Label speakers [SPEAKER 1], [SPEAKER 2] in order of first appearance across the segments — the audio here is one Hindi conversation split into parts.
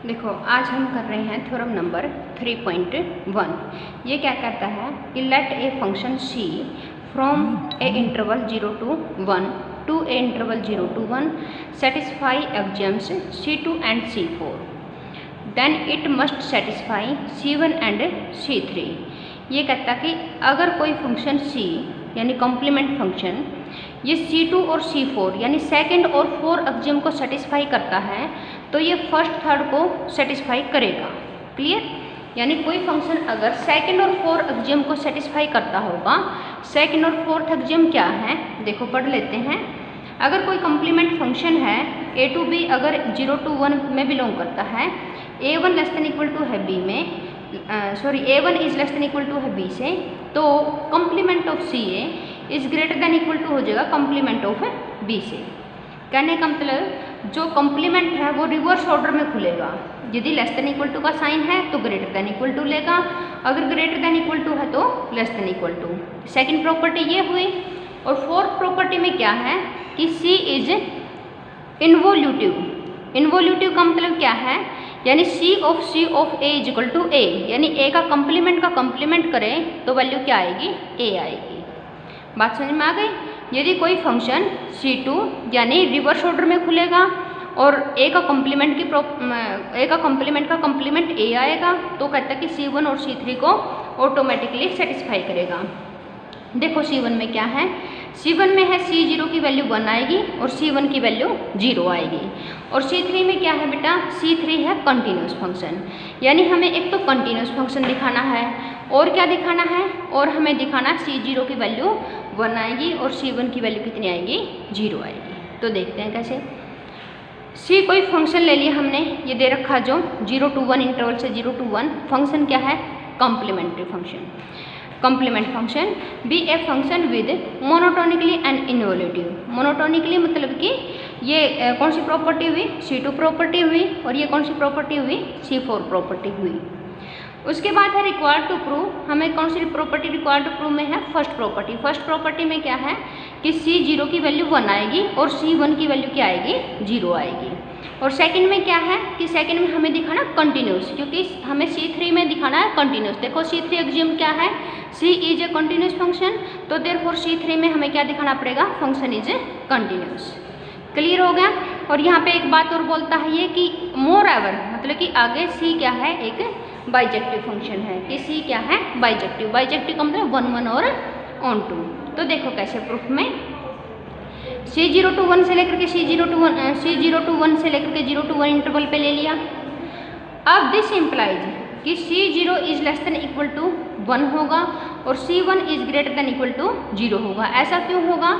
[SPEAKER 1] देखो आज हम कर रहे हैं थ्योरम नंबर 3.1। ये क्या कहता है कि let a function c from a interval 0 to 1 to a interval 0 to 1 satisfy axioms c2 and c4, then it must satisfy c1 and c3। ये कहता है कि अगर कोई फंक्शन c यानी कॉम्प्लीमेंट फंक्शन ये c2 और c4 यानी सेकंड और फोर्थ एक्सियम को सेटिस्फाई करता है तो ये फर्स्ट थर्ड को सेटिस्फाई करेगा। क्लियर? यानी कोई फंक्शन अगर सेकंड और फोर्थ एक्सियम को सेटिस्फाई करता होगा, सेकंड और फोर्थ एक्सियम क्या है देखो पढ़ लेते हैं। अगर कोई कॉम्प्लीमेंट फंक्शन है a टू b अगर 0 to 1 में बिलोंग करता है, a1 less than equal to है b में a1 is less than equal to है b से, तो complement of ca is greater than equal to हो जाएगा कॉम्प्लीमेंट ऑफ b से। कहने का मतलब जो कॉम्प्लीमेंट है वो रिवर्स ऑर्डर में खुलेगा। यदि लेस देन इक्वल टू का साइन है तो ग्रेटर देन इक्वल टू लेगा, अगर ग्रेटर देन इक्वल टू है तो less than equal to. Second property ये हुई। और फोर्थ प्रॉपर्टी में क्या है कि c इज इन्वोल्यूटिव। इन्वोल्यूटिव का मतलब क्या है, यानी c of a is equal to a, यानी a का कॉम्प्लीमेंट करें तो वैल्यू क्या आएगी, a आएगी। बात समझ में आ गई? यदि कोई फंक्शन c2 यानी रिवर्स ऑर्डर में खुलेगा और a का कॉम्प्लीमेंट का कॉम्प्लीमेंट a आएगा तो कहता है कि c1 और c3 को ऑटोमेटिकली सेटिस्फाई करेगा। देखो c1 में क्या है, c1 में है c0 की वैल्यू 1 आएगी और c1 की वैल्यू 0 आएगी। और c3 में क्या है बेटा, c3 है कंटिन्यूस फंक्शन, यानी हमें एक तो कंटिन्यूस फंक्शन दिखाना है और क्या दिखाना है, और हमें दिखाना c0 की वैल्यू 1 आएगी और c1 की वैल्यू कितनी आएगी, 0 आएगी। तो देखते हैं कैसे। c कोई फंक्शन ले लिया हमने, ये दे रखा जो 0 to 1 इंटरवल से 0 to 1 फंक्शन क्या है, complementary function, complement function. Be a function with monotonically and involutive. Monotonically मतलब कि ये कौन सी प्रॉपर्टी हुई, c2 प्रॉपर्टी हुई, और ये कौन सी प्रॉपर्टी हुई, c4 प्रॉपर्टी हुई। उसके बाद है रिक्वायर्ड टू प्रूव, हमें कौन सी प्रॉपर्टी रिक्वायर्ड टू प्रूव में है, फर्स्ट प्रॉपर्टी। फर्स्ट प्रॉपर्टी में क्या है कि c0 की वैल्यू 1 आएगी और c1 की वैल्यू क्या आएगी, 0 आएगी। और सेकंड में क्या है कि सेकंड में हमें दिखाना कंटिन्यूस, क्योंकि हमें c3 में दिखाना है कंटिन्यूस। देखो c3 एक्सियम क्या है, c is a continuous function, तो देयरफॉर c3 में हमें क्या दिखाना पड़ेगा, function is a continuous. Clear हो गया? और यहाँ पे एक बात और बोलता है ये कि मोर एवर, मतलब कि आगे c क्या है, एक बाइजेक्टिव फंक्शन है कि c क्या है, बाइजेक्टिव। बाइजेक्टिव का मतलब 1 1 और ऑन टू। तो देखो कैसे प्रूफ में, c0 to 1 से लेकर के c0 to 1 से लेकर के 0 to 1 इंटरवल पे ले लिया। अब दिस इम्प्लाइज कि c0 is less than equal to 1 होगा और c1 is greater than equal to 0 होगा। ऐसा क्यों होगा,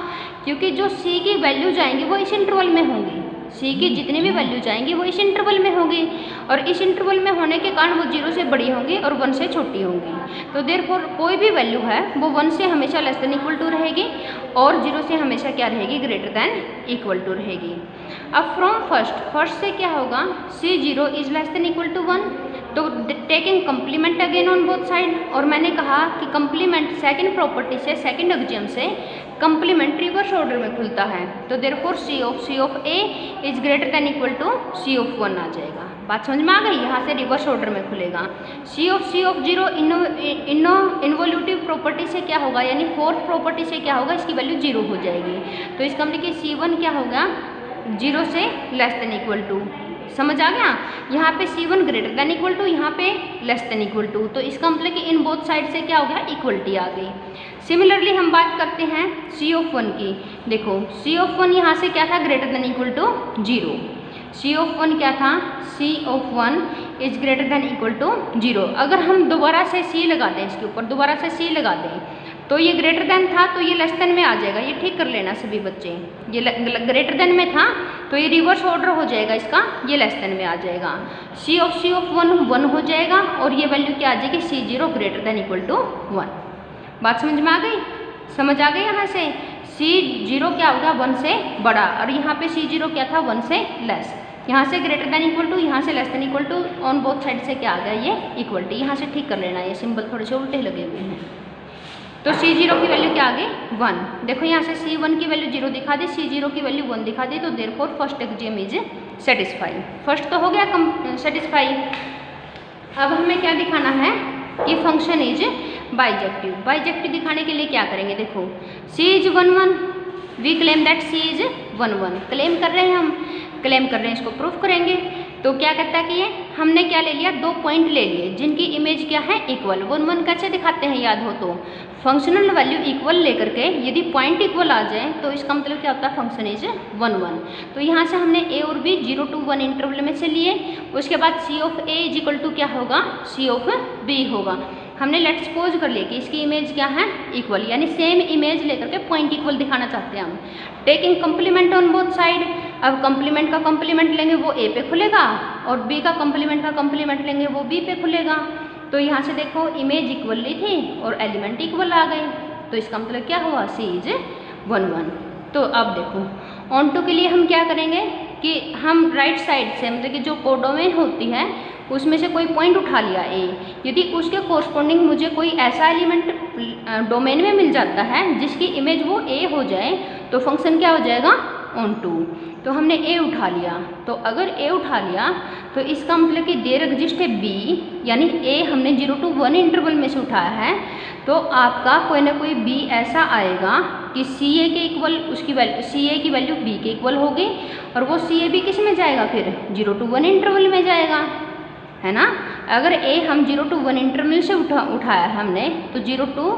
[SPEAKER 1] क्योंकि जो c की वैल्यू जाएंगी वो इस इंटरवल में होंगी, c की जितनी भी वैल्यू जाएंगी वो इस इंटरवल में होगी, और इस इंटरवल में होने के कारण वो 0 से बड़ी होंगी और 1 से छोटी होंगी। तो देयरफॉर कोई भी वैल्यू है वो 1 से हमेशा लेस देन इक्वल टू रहेगी और 0 से हमेशा क्या रहेगी, ग्रेटर देन इक्वल टू रहेगी। अब फ्रॉम फर्स्ट से क्या होगा, c0 is less than equal to 1, तो taking complement again on both side. और मैंने कहा कि कंप्लीमेंट सेकंड प्रॉपर्टी से, सेकंड एक्सियम से कंप्लीमेंट रिवर्स ऑर्डर में खुलता है, तो therefore c of a is greater than equal to c of 1 आ जाएगा। बात समझ में आ गई? यहाँ से रिवर्स ऑर्डर में खुलेगा। c ऑफ 0 इन्वोल्यूटिव प्रॉपर्टी से क्या होगा, यानी फोर्थ प्रॉपर्टी से क्या होगा, इसकी वैल्यू 0 हो जाएगी। तो इसका मतलब कि c1 क्या होगा, 0 से लेस देन इक्वल टू। समझ आ गया? यहाँ पे c1 greater than equal to, यहाँ पे लेस देन इक्वल टू, तो इसका मतलब कि इन बोथ साइड से क्या हो गया, इक्वलिटी आ गई। सिमिलरली हम बात करते हैं c ऑफ 1 की। देखो c ऑफ 1 यहाँ से क्या था, greater than equal to 0। c of 1 क्या था, c of 1 is greater than equal to 0। अगर हम दोबारा से c लगा दें, इसके ऊपर दोबारा से c लगा दें तो ये ग्रेटर देन था तो ये लेस देन में आ जाएगा। ये ठीक कर लेना सभी बच्चे, ये ग्रेटर देन में था तो ये रिवर्स ऑर्डर हो जाएगा इसका, ये लेस देन में आ जाएगा। c ऑफ 1 हो जाएगा और ये वैल्यू क्या आ जाएगी, c0 greater than equal to 1। बात समझ में आ गई? समझ आ गई? यहाँ से c0 क्या होगा, 1 से बड़ा, और यहाँ पे c0 क्या था, 1 से लेस। यहाँ से ग्रेटर देन इक्वल टू, यहाँ से less than equal to, on both side से क्या आ गया, ये इक्वलिटी। यहाँ से ठीक कर लेना, ये सिंबल थोड़े से उल्टे लगे हुए हैं। तो c0 की वैल्यू क्या आ गई, 1। देखो यहाँ से c1 की वैल्यू 0 दिखा दी, c0 की वैल्यू 1 दिखा दी, तो therefore first axiom is satisfy. First तो हो गया सेटिस्फाई। अब हमें क्या दिखाना है कि फंक्शन इज बाइजेक्टिव। बाइजेक्टिव दिखाने के लिए क्या करेंगे, देखो C is 1 1, we claim that C is 1 1। Claim कर रहे हैं, हम क्लेम कर रहे हैं, इसको प्रूफ करेंगे। तो क्या कहता है कि ये हमने क्या ले लिया, 2 पॉइंट ले लिए जिनकी इमेज क्या है, इक्वल। 1 1 कैसे दिखाते हैं, याद हो तो फंक्शनल वैल्यू इक्वल लेकर के यदि पॉइंट इक्वल आ जाए तो इसका मतलब क्या होता है, फंक्शन इज 1 1। तो यहाँ से हमने ए और बी 0 to 1 इंटरवल में से लिए। उसके बाद C of A is equal to क्या होगा, सी ऑफ बी होगा। हमने लेट्स सपोज कर लिया कि इसकी इमेज क्या है, इक्वल, यानी सेम इमेज लेकर के पॉइंट इक्वल दिखाना चाहते हैं हम। Taking complement on both side. अब कंप्लीमेंट का कंप्लीमेंट लेंगे वो ए पे खुलेगा और बी का कंप्लीमेंट का कंप्लीमेंट लेंगे वो बी पे खुलेगा। तो यहाँ से देखो इमेज इक्वल ली थी और एलिमेंट इक्वल आ गए, तो इसका मतलब क्या हुआ, सी इज 1 1। तो अब देखो ऑन टू के लिए हम क्या करेंगे कि हम राइट साइड से मतलब कि जो कोडोमेन होती है उसमें से कोई पॉइंट उठा लिया ए, यदि उसके कोरस्पॉन्डिंग मुझे कोई ऐसा एलिमेंट डोमेन में मिल जाता है जिसकी इमेज वो ए हो जाए तो फंक्शन क्या हो जाएगा, ऑन टू। तो हमने ए उठा लिया, तो अगर ए उठा लिया तो इसका मतलब कि देयर एग्जिस्ट है बी, यानी ए हमने 0 to 1 इंटरवल में से उठाया है, तो आपका कोई ना कोई बी ऐसा आएगा कि सी ए के इक्वल उसकी वैल्यू, सी ए की वैल्यू बी के इक्वल होगी और वो सी ए बी किस में जाएगा, फिर 0 to 1 इंटरवल में जाएगा, है ना। अगर ए हम 0 to 1 इंटरवल से उठाया हमने, तो 0 to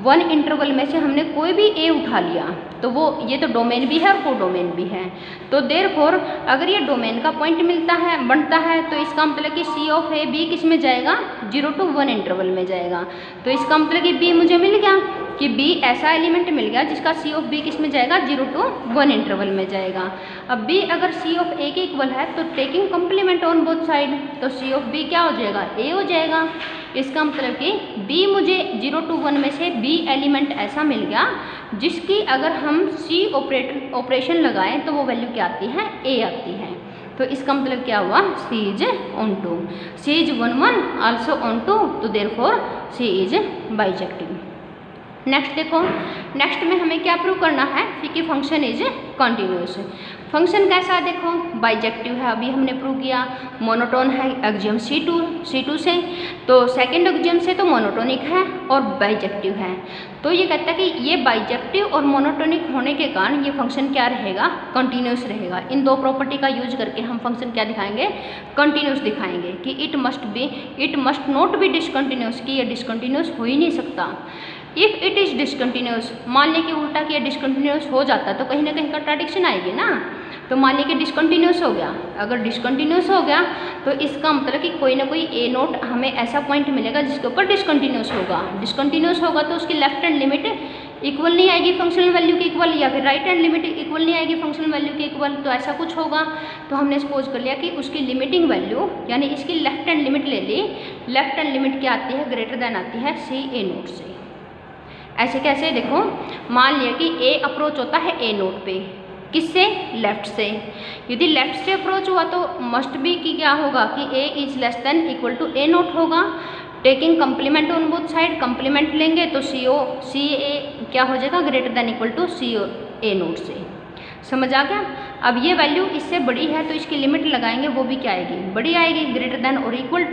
[SPEAKER 1] 1 इंटरवल में से हमने कोई भी ए उठा लिया तो वो ये तो डोमेन भी है और कोडोमेन भी है। तो देयरफॉर अगर ये डोमेन का पॉइंट मिलता है बनता है तो इसका मतलब कि सी ऑफ ए बी किस में जाएगा, 0 to 1 इंटरवल में जाएगा। तो इसका मतलब कि बी मुझे मिल गया कि बी ऐसा एलिमेंट मिल गया जिसका सी ऑफ बी किस में जाएगा, 0 to 1 इंटरवल में जाएगा। अब बी अगर सी ऑफ ए के इक्वल है तो taking complement on both side, तो सी ऑफ बी क्या हो जाएगा, ए हो जाएगा। इसका मतलब कि बी मुझे 0 to 1 में से बी एलिमेंट ऐसा मिल गया जिसकी अगर हम सी ऑपरेशन लगाएं तो वो वैल्यू क्या आती है, ए आती है। तो इसका मतलब क्या हुआ, C is onto. C is 1 1 also onto, तो therefore C is bijective. Next देखो, नेक्स्ट में हमें क्या प्रूव करना है कि फंक्शन इज कॉन्टिन्यूस। फंक्शन कैसा है, देखो बाइजेक्टिव है, अभी हमने प्रूव किया। मोनोटोन है एक्सियम C2 से, तो सेकंड एक्सियम से तो मोनोटोनिक है और बाइजेक्टिव है। तो ये कहता है कि ये बाइजेक्टिव और मोनोटोनिक होने के कारण ये फंक्शन क्या रहेगा, कंटिन्यूस रहेगा। इन दो प्रॉपर्टी का यूज करके हम फंक्शन क्या दिखाएंगे, कंटिन्यूस दिखाएंगे कि it must not be discontinuous, कि ये डिसकंटिन्यूस हो ही नहीं सकता। इफ़ इट इज़ डिसकंटिन्यूस, मान लें कि उल्टा कि ये डिसकंटिन्यूस हो जाता तो कहीं ना कहीं कंट्राडिक्शन आएगी ना। तो मान लें कि डिसकंटिन्यूस हो गया, अगर डिसकंटिन्यूस हो गया तो इसका मतलब कि कोई ना कोई ए नोट हमें ऐसा पॉइंट मिलेगा जिसके ऊपर डिसकंटिन्यूस होगा। डिसकंटिन्यूस होगा तो उसकी लेफ्ट हैंड लिमिट इक्वल नहीं आएगी फंक्शनल वैल्यू के इक्वल, या फिर राइट हैंड लिमिट इक्वल नहीं आएगी फंक्शनल वैल्यू के इक्वल, तो ऐसा कुछ होगा। तो हमने सपोज कर लिया कि उसकी लिमिटिंग वैल्यू यानी इसकी लेफ्ट हैंड लिमिट ले ली। लेफ्ट हैंड लिमिट क्या आती है, ग्रेटर देन आती है सी ए नोट से। ऐसे कैसे, देखो मान लिया कि ए अप्रोच होता है ए नोट पे, किससे, लेफ्ट से। यदि लेफ्ट से अप्रोच हुआ तो मस्ट बी कि क्या होगा कि A is less than equal to A not होगा। Taking complement on both side, complement लेंगे तो सी ए क्या हो जाएगा, greater than equal to C A not से। समझ आ गया। अब ये वैल्यू इससे बड़ी है तो इसकी लिमिट लगाएंगे, वो भी क्या आएगी, बड़ी आएगी, ग्रेटर देन और इक्वल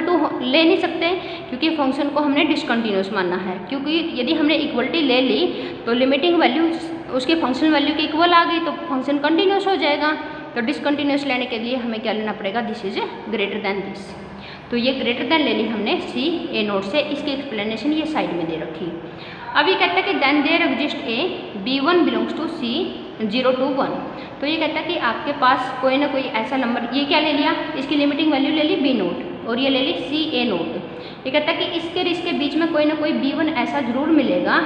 [SPEAKER 1] टू ले नहीं सकते क्योंकि फंक्शन को हमने डिसकंटिन्यूस मानना है। क्योंकि यदि हमने इक्वलिटी ले ली तो लिमिटिंग वैल्यू उसके फंक्शन वैल्यू के इक्वल आ गई तो फंक्शन कंटिन्यूस हो जाएगा। तो डिसकंटिन्यूस लेने के लिए हमें क्या लेना पड़ेगा, this is greater then this. तो ये ग्रेटर देन ले ली हमने सी ए नोट से, इसकी एक्सप्लेनेशन ये साइड में दे रखी। अब ये कहता है कि then there exist a B1 belongs to C 0 to 1। तो ये कहता है कि आपके पास कोई ना कोई ऐसा नंबर, ये क्या ले लिया, इसकी लिमिटिंग वैल्यू ले ली B नोट और ये ले ली C A नोट। ये कहता है कि इसके बीच में कोई ना कोई B1 ऐसा जरूर मिलेगा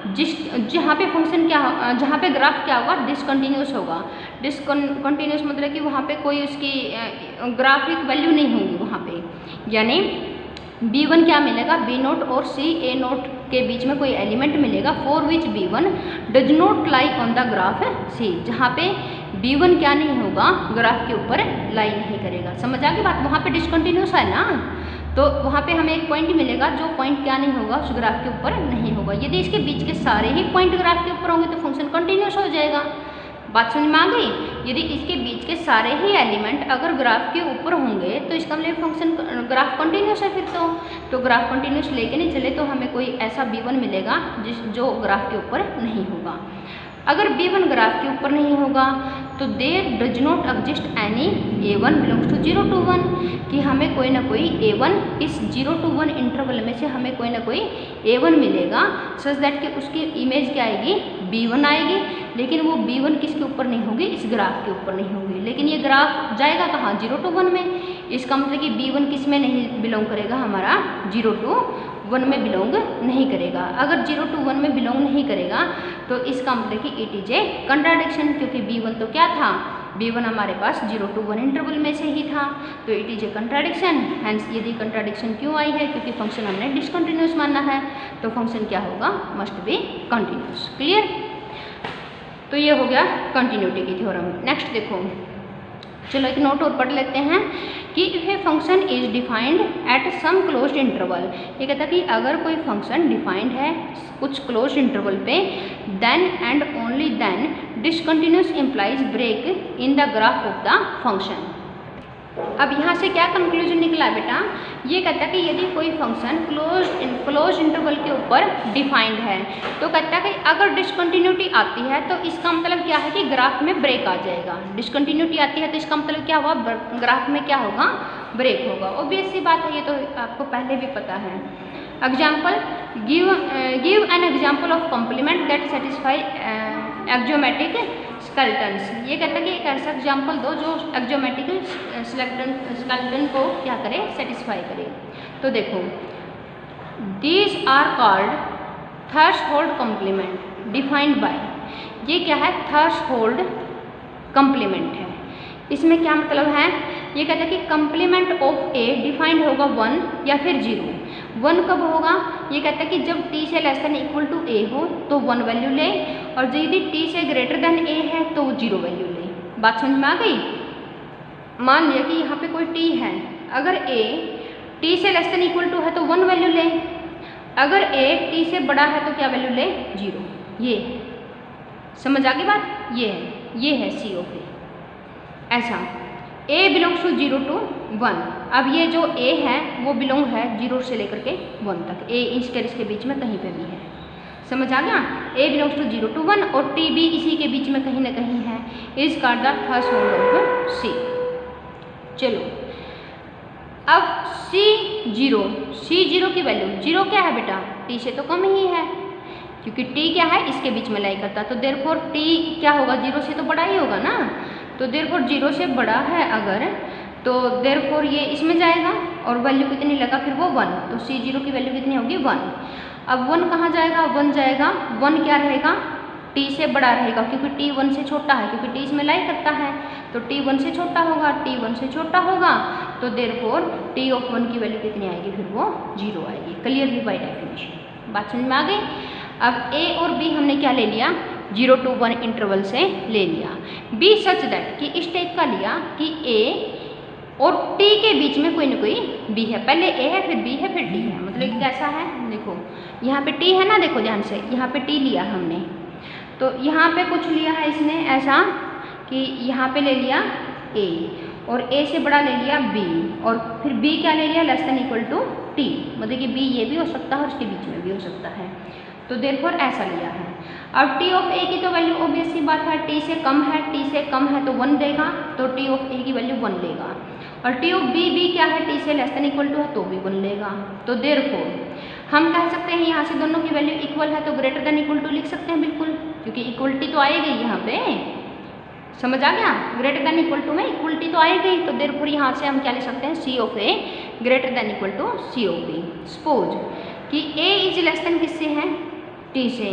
[SPEAKER 1] जहाँ पे फंक्शन क्या, जहाँ पे ग्राफ क्या होगा, डिसकंटिन्यूस होगा। डिसकंटिन्यूस मतलब कि वहाँ पे कोई उसकी ग्राफिक वैल्यू नहीं होगी वहाँ पे, यानी B1 क्या मिलेगा, B नोट और C A नोट के बीच में कोई एलिमेंट मिलेगा for which B1 does not lie on the graph C, जहाँ पे B1 क्या नहीं होगा, ग्राफ के ऊपर लाई नहीं करेगा। समझ आ गई बात, वहाँ पे डिसकंटिन्यूस है ना, तो वहाँ पे हमें एक पॉइंट मिलेगा जो पॉइंट क्या नहीं होगा, उस ग्राफ के ऊपर नहीं होगा। यदि इसके बीच के सारे ही पॉइंट ग्राफ के ऊपर होंगे तो फंक्शन कंटिन्यूस हो जाएगा। बात समझ में आ गई। यदि इसके बीच के सारे ही एलिमेंट अगर ग्राफ के ऊपर होंगे तो इसका मतलब फंक्शन ग्राफ कंटिन्यूस है। फिर तो ग्राफ कंटिन्यूस लेके नहीं चले तो हमें कोई ऐसा b1 मिलेगा जो ग्राफ के ऊपर नहीं होगा। अगर b1 ग्राफ के ऊपर नहीं होगा तो there does not exist any a1 belongs to 0 to 1, कि हमें कोई ना कोई a1 इस 0 to 1 इंटरवल में से हमें कोई ना कोई a1 मिलेगा, सच दैट कि उसकी इमेज क्या आएगी, b1 आएगी। लेकिन वो b1 किसके ऊपर नहीं होगी, इस ग्राफ के ऊपर नहीं होगी। लेकिन ये ग्राफ जाएगा कहाँ, 0 to 1 में। इसका मतलब कि b1 किस में नहीं बिलोंग करेगा, हमारा 0 to 1 में बिलोंग नहीं करेगा। अगर 0 to 1 में बिलोंग नहीं करेगा तो इसका मतलब कि इट इज ए कंट्राडिक्शन, क्योंकि b1 तो क्या था, b1 हमारे पास 0 to 1 इंटरवल में से ही था, तो it is a contradiction. Hence यदि कंट्राडिक्शन क्यों आई है, क्योंकि फंक्शन हमने डिसकंटिन्यूस माना है, तो फंक्शन क्या होगा, मस्ट बी कंटिन्यूस। क्लियर। तो ये हो गया कंटिन्यूटी की थ्योरम। नेक्स्ट देखो, चलो एक नोट और पढ़ लेते हैं कि if a function is defined at some closed interval, ये कहता है कि अगर कोई फंक्शन डिफाइंड है कुछ क्लोज्ड इंटरवल पे, then and only then discontinuous implies break in the graph of the function. अब यहाँ से क्या कंक्लूजन निकला बेटा, ये कहता है कि यदि कोई फंक्शन क्लोज इंटरवल के ऊपर डिफाइंड है तो कहता है कि अगर डिसकंटिन्यूटी आती है तो इसका मतलब क्या है कि ग्राफ में ब्रेक आ जाएगा। डिसकंटिन्यूटी आती है तो इसका मतलब क्या हुआ, ग्राफ में क्या होगा, ब्रेक होगा। ऑब्वियस सी बात है, ये तो आपको पहले भी पता है। Example, give an example of complement that satisfy axiomatic skeletons. ये कहता है कि एक ऐसा एग्जाम्पल दो जो एक्जियोमेट्रिक स्केलेटन को क्या करे, सेटिस्फाई करे। तो देखो, these are called threshold complement defined by, ये क्या है, थ्रेशोल्ड कॉम्प्लीमेंट है। इसमें क्या मतलब है, ये कहता है कि कॉम्प्लीमेंट ऑफ ए डिफाइंड होगा 1 या फिर 0। 1 कब होगा, ये कहता है कि जब t से less than equal to a हो तो 1 वैल्यू ले, और यदि t से ग्रेटर देन a है तो वो 0 वैल्यू ले। बात समझ में आ गई। मान लिया कि यहाँ पे कोई t है, अगर a t से लेस देन इक्वल टू है तो 1 वैल्यू ले, अगर a t से बड़ा है तो क्या वैल्यू ले, 0। ये समझ आ गई बात, ये है सी ऑफ ए। ऐसा a बिलोंग्स टू 0 to 1। अब ये जो a है वो बिलोंग है 0 से लेकर के 1 तक, a इसके बीच में कहीं पे भी है। समझ आ गया, a बिलोंग्स टू 0 to 1 और t भी इसी के बीच में कहीं ना कहीं है। Is called the threshold of c। चलो अब C0 की वैल्यू, 0 क्या है बेटा, t से तो कम ही है, क्योंकि t क्या है, इसके बीच में लाई करता, तो देयरफॉर t क्या होगा, 0 से तो बड़ा ही होगा ना। तो देयरफॉर 0 से बड़ा है अगर, तो देयरफॉर ये इसमें जाएगा और वैल्यू कितनी लगा फिर वो 1, तो C0 की वैल्यू कितनी होगी, 1। अब 1 कहाँ जाएगा, 1 जाएगा, 1 क्या रहेगा, t से बड़ा रहेगा, क्योंकि t 1 से छोटा है, क्योंकि t इसमें लाई करता है, तो t 1 से छोटा होगा, t 1 से छोटा होगा, तो देयरफॉर t ऑफ 1 की वैल्यू कितनी आएगी, फिर वो 0 आएगी। क्लियरली बाय डेफिनेशन, बात समझ में आ गई। अब a और b हमने क्या ले लिया, 0 to 1 इंटरवल से ले लिया। b सच दैट कि इस टाइप का लिया कि a और t के बीच में कोई ना कोई b है, पहले a है फिर b है फिर t है। मतलब कैसा है, देखो यहाँ पे t है ना, देखो ध्यान से, यहाँ पे t लिया हमने, तो यहाँ पे कुछ लिया है इसने ऐसा कि यहाँ पे ले लिया a और a से बड़ा ले लिया b, और फिर b क्या ले लिया, less than equal to t, मतलब कि b ये भी हो सकता है और उसके बीच में भी हो सकता है, तो देयरफॉर ऐसा लिया है। अब t ऑफ a की तो वैल्यू ऑब्वियस सी बात है, t से कम है, t से कम है तो 1 देगा, तो t ऑफ a की वैल्यू 1 लेगा, और t ऑफ b क्या है, t से लेस देन इक्वल टू है तो भी 1 लेगा। तो देयरफॉर हम कह सकते हैं यहाँ से दोनों की वैल्यू इक्वल है, तो ग्रेटर देन इक्वल टू लिख सकते हैं बिल्कुल, क्योंकि इक्वलिटी तो आएगी यहाँ पे। समझ आ गया, ग्रेटर देन इक्वल टू में इक्वलिटी तो आएगी, तो देयरफॉर यहाँ से हम क्या लिख सकते हैं, c of a greater than equal to c of b। Suppose कि a इज लेस देन किससे है, t से,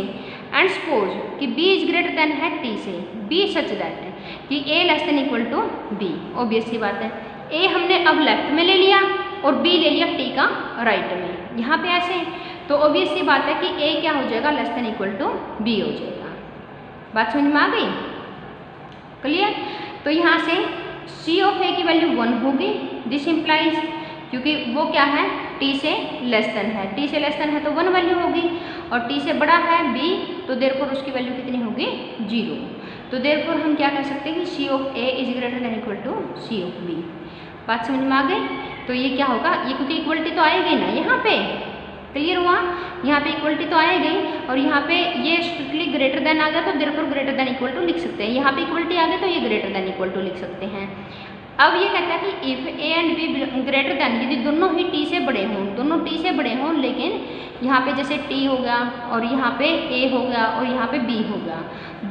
[SPEAKER 1] एंड सपोज कि b इज ग्रेटर देन है t से, b सच दैट कि a less than equal to b। Obvious सी बात है, a हमने अब लेफ्ट में ले लिया और b ले लिया t का राइट में, यहाँ पे ऐसे, तो ऑब्वियस सी बात है कि a क्या हो जाएगा, less than equal to b हो जाएगा। बात समझ में आ गई, क्लियर। तो यहाँ से c ऑफ a की वैल्यू 1 होगी, दिस इम्प्लाइज, क्योंकि वो क्या है, t से लेस देन है, t से लेस देन है तो 1 वैल्यू होगी, और t से बड़ा है b, तो देयरफॉर उसकी वैल्यू कितनी होगी, 0। तो देयरफॉर हम क्या कह सकते हैं कि C of A is greater than equal to C of B. बात समझ में आ गई? तो ये क्या होगा, ये क्योंकि इक्वलिटी तो आएगी ना यहाँ पे, क्लियर हुआ? यहाँ पे इक्वलिटी तो आएगी और यहाँ पे ये स्ट्रिक्टली ग्रेटर देन आ गया तो therefore greater than equal to लिख सकते हैं। यहाँ पे इक्वलिटी आ गई तो ये ग्रेटर देन इक्वल टू लिख सकते हैं। अब ये कहता है कि if A and be greater than, यदि दोनों ही टी से बड़े हों, दोनों टी से बड़े हों, लेकिन यहाँ पे जैसे टी हो गया और यहाँ पे ए हो गया और यहाँ पे बी हो गया,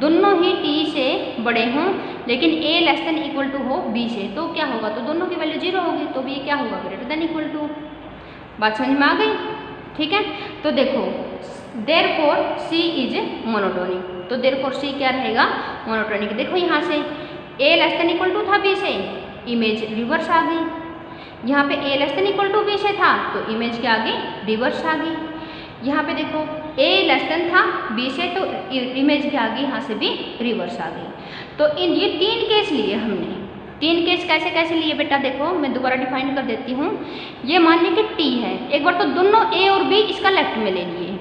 [SPEAKER 1] दोनों ही टी से बड़े हों लेकिन ए लेस देन इक्वल टू हो बी से, तो क्या होगा, तो दोनों की वैल्यू 0 होगी, तो भी ये क्या होगा, ग्रेटर देन इक्वल टू। बात समझ में आ गई? ठीक है, तो देखो देयरफॉर सी इज मोनोटोनिक, तो देयरफॉर सी क्या रहेगा, मोनोटोनिक। देखो यहाँ से A less than equal to था बी से, इमेज रिवर्स आ गई। यहाँ पे A less than equal to B से था तो इमेज क्या आ गई, रिवर्स आ गई। यहाँ पे देखो ए लेस देन था बी से तो इमेज क्या आ गई, यहाँ से भी रिवर्स आ गई। तो इन ये 3 केस लिए हमने। 3 केस कैसे कैसे लिए बेटा, देखो मैं दोबारा डिफाइन कर देती हूँ। ये मान लीजिए कि टी है, एक बार तो दोनों ए और बी इसका लेफ्ट में ले लिए,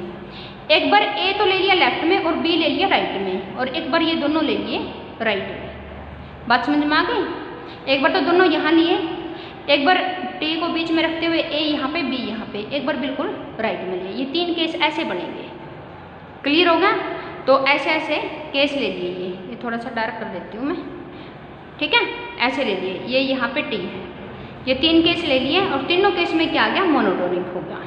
[SPEAKER 1] एक बार ए तो ले लिया लेफ्ट में और बी ले लिया राइट में, और एक बार ये दोनों ले लिए राइट में। बात समझ में आ गई? एक बार तो दोनों यहाँ लिए, एक बार टी को बीच में रखते हुए ए यहाँ पे बी यहाँ पे, एक बार बिल्कुल राइट में लिए। ये 3 केस ऐसे बनेंगे। क्लियर होगा? तो ऐसे ऐसे केस ले लिए। ये थोड़ा सा डार्क कर देती हूँ मैं, ठीक है, ऐसे ले लिए। ये यहाँ पे टी है, ये 3 केस ले लिए और तीनों केस में क्या आ गया, मोनोटोनिक हो गया।